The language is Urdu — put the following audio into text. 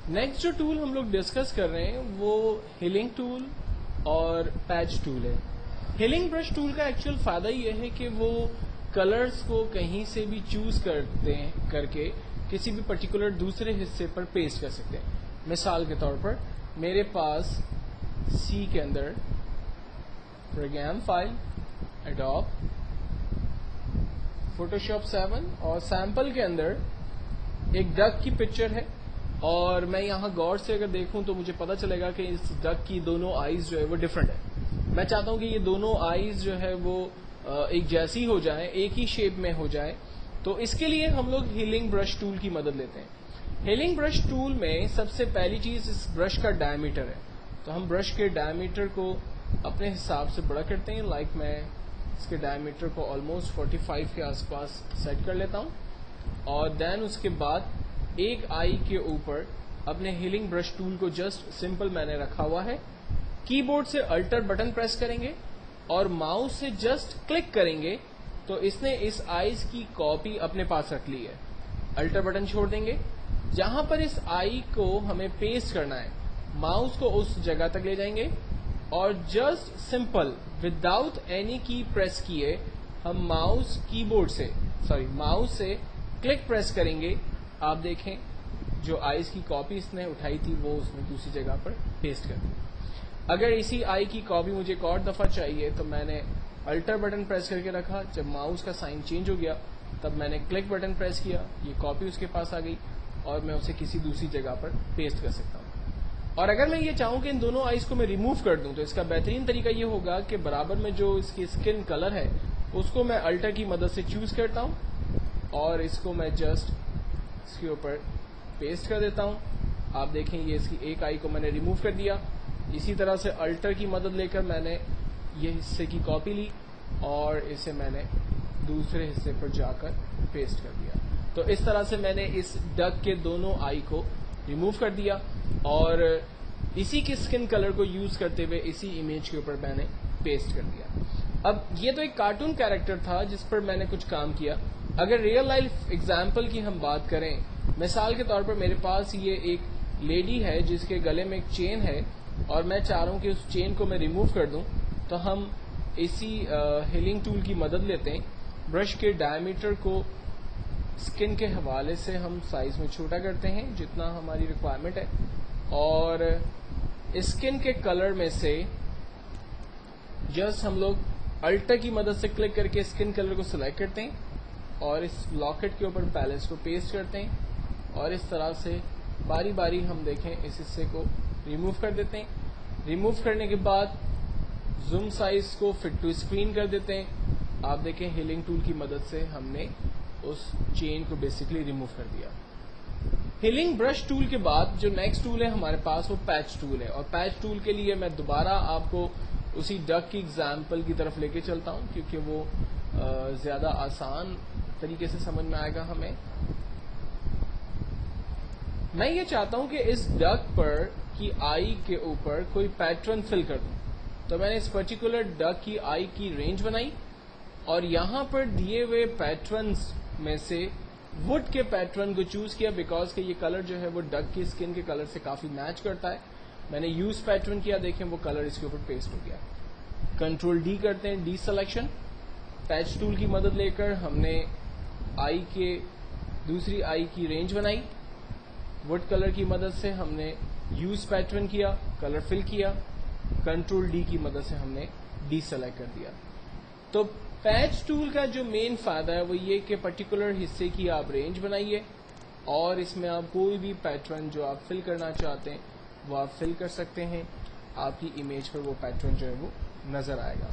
نیکسٹ جو ٹول ہم لوگ ڈسکس کر رہے ہیں وہ ہیلنگ ٹول اور پیچ ٹول ہے. ہیلنگ برش ٹول کا ایکچوئل فائدہ یہ ہے کہ وہ کلرز کو کہیں سے بھی چوز کر کے کسی بھی پرٹیکولر دوسرے حصے پر پیسٹ کر سکتے ہیں. مثال کے طور پر میرے پاس سی کے اندر پروگرام فائل ایڈوب فوٹوشاپ 7 اور سیمپل کے اندر ایک ڈک کی پکچر ہے, اور میں یہاں غور سے اگر دیکھوں تو مجھے پتا چلے گا کہ اس ڈک کی دونوں آئیز جو ہے وہ ڈفرنٹ ہے. میں چاہتا ہوں کہ یہ دونوں آئیز جو ہے وہ ایک جیسی ہو جائیں, ایک ہی شیپ میں ہو جائیں, تو اس کے لیے ہم لوگ ہیلنگ برش ٹول کی مدد لیتے ہیں. ہیلنگ برش ٹول میں سب سے پہلی چیز اس برش کا ڈائمیٹر ہے, تو ہم برش کے ڈائمیٹر کو اپنے حساب سے بڑا کرتے ہیں. لائک میں اس کے ڈائمیٹر کو آلموسٹ 45 کے آس پاس سیٹ کر لیتا ہوں, اور دین اس کے بعد ایک آئی کے اوپر اپنے ہیلنگ برش ٹول کو جسٹ سمپل میں نے رکھا ہوا ہے. کی بورڈ سے الٹر بٹن پریس کریں گے اور ماؤس سے جسٹ کلک کریں گے تو اس نے اس آئیز کی کاپی اپنے پاس رکھ لی ہے. الٹر بٹن چھوڑ دیں گے, جہاں پر اس آئی کو ہمیں پیسٹ کرنا ہے ماؤس کو اس جگہ تک لے جائیں گے اور جسٹ سمپل وداؤٹ اینی کی پریس کیے ہم ماؤس سے کلک پریس کریں گے. آپ دیکھیں جو آئیز کی کاپی اس نے اٹھائی تھی وہ اس نے دوسری جگہ پر پیسٹ کر دی. اگر اسی آئی کی کاپی مجھے ایک اور دفعہ چاہیے تو میں نے الٹر بٹن پریس کر کے رکھا, جب ماؤس کا سائن چینج ہو گیا تب میں نے کلک بٹن پریس کیا, یہ کاپی اس کے پاس آ گئی اور میں اسے کسی دوسری جگہ پر پیسٹ کر سکتا ہوں. اور اگر میں یہ چاہوں کہ ان دونوں آئیز کو میں ریموو کر دوں تو اس کا بہترین طریقہ یہ ہوگا کہ برابر میں جو اس کی اسکن کلر ہے اس کو میں الٹر کی مدد سے چوز کرتا ہوں اور اس کو میں جسٹ اس کے اوپر پیسٹ کر دیتا ہوں. آپ دیکھیں یہ اس کی ایک آئی کو میں نے ریموو کر دیا. اسی طرح سے الٹر کی مدد لے کر میں نے یہ حصے کی کاپی لی اور اسے میں نے دوسرے حصے پر جا کر پیسٹ کر دیا. تو اس طرح سے میں نے اس ڈک کے دونوں آئی کو ریموو کر دیا اور اسی کے اسکن کلر کو یوز کرتے ہوئے اسی امیج کے اوپر میں نے پیسٹ کر دیا. اب یہ تو ایک کارٹون کیریکٹر تھا جس پر میں نے کچھ کام کیا. اگر ریئل لائف ایگزامپل کی ہم بات کریں, مثال کے طور پر میرے پاس یہ ایک لیڈی ہے جس کے گلے میں ایک چین ہے اور میں چاہ رہا ہوں کہ اس چین کو میں ریموو کر دوں, تو ہم اسی ہیلنگ ٹول کی مدد لیتے ہیں. برش کے ڈائمیٹر کو اسکن کے حوالے سے ہم سائز میں چھوٹا کرتے ہیں جتنا ہماری ریکوائرمنٹ ہے, اور اسکن کے کلر میں سے جسٹ ہم لوگ الٹر کی مدد سے کلک کر کے اسکن کلر کو سلیکٹ کرتے ہیں اور اس لاکٹ کے اوپر پیلس کو پیسٹ کرتے ہیں, اور اس طرح سے باری باری ہم دیکھیں اس حصے کو ریموو کر دیتے ہیں. ریموو کرنے کے بعد زوم سائز کو فٹ ٹو اسکرین کر دیتے ہیں. آپ دیکھیں ہیلنگ ٹول کی مدد سے ہم نے اس چین کو بیسکلی ریموو کر دیا. ہیلنگ برش ٹول کے بعد جو نیکسٹ ٹول ہے ہمارے پاس وہ پیچ ٹول ہے, اور پیچ ٹول کے لیے میں دوبارہ آپ کو اسی ڈک کی ایگزامپل کی طرف لے کے چلتا ہوں کیونکہ وہ زیادہ آسان طریقے سے سمجھ میں آئے گا ہمیں. میں یہ چاہتا ہوں کہ اس ڈک پر کی آئی کے اوپر کوئی پیٹرن فل کر دوں, تو میں نے اس پرٹیکولر ڈک کی آئی کی رینج بنائی اور یہاں پر دیے ہوئے پیٹرنز میں سے وڈ کے پیٹرن کو چوز کیا بیکاز کہ یہ کلر جو ہے وہ ڈک کی اسکن کے کلر سے کافی میچ کرتا ہے. میں نے یوز پیٹرن کیا, دیکھیں وہ کلر اس کے اوپر پیسٹ ہو گیا. کنٹرول ڈی کرتے ہیں, ڈی سلیکشن. پیچ ٹول کی مدد لے کر ہم نے آئی کے دوسری آئی کی رینج بنائی. وڈ کلر کی مدد سے ہم نے یوز پیٹرن کیا, کلر فل کیا. کنٹرول ڈی کی مدد سے ہم نے ڈی سلیکٹ کر دیا. تو پیچ ٹول کا جو مین فائدہ ہے وہ یہ کہ پرٹیکولر حصے کی آپ رینج بنائیے اور اس میں آپ کوئی بھی پیٹرن جو آپ فل کرنا چاہتے ہیں وہ آپ فل کر سکتے ہیں. آپ کی امیج پر وہ پیٹرن جو ہے وہ نظر آئے گا.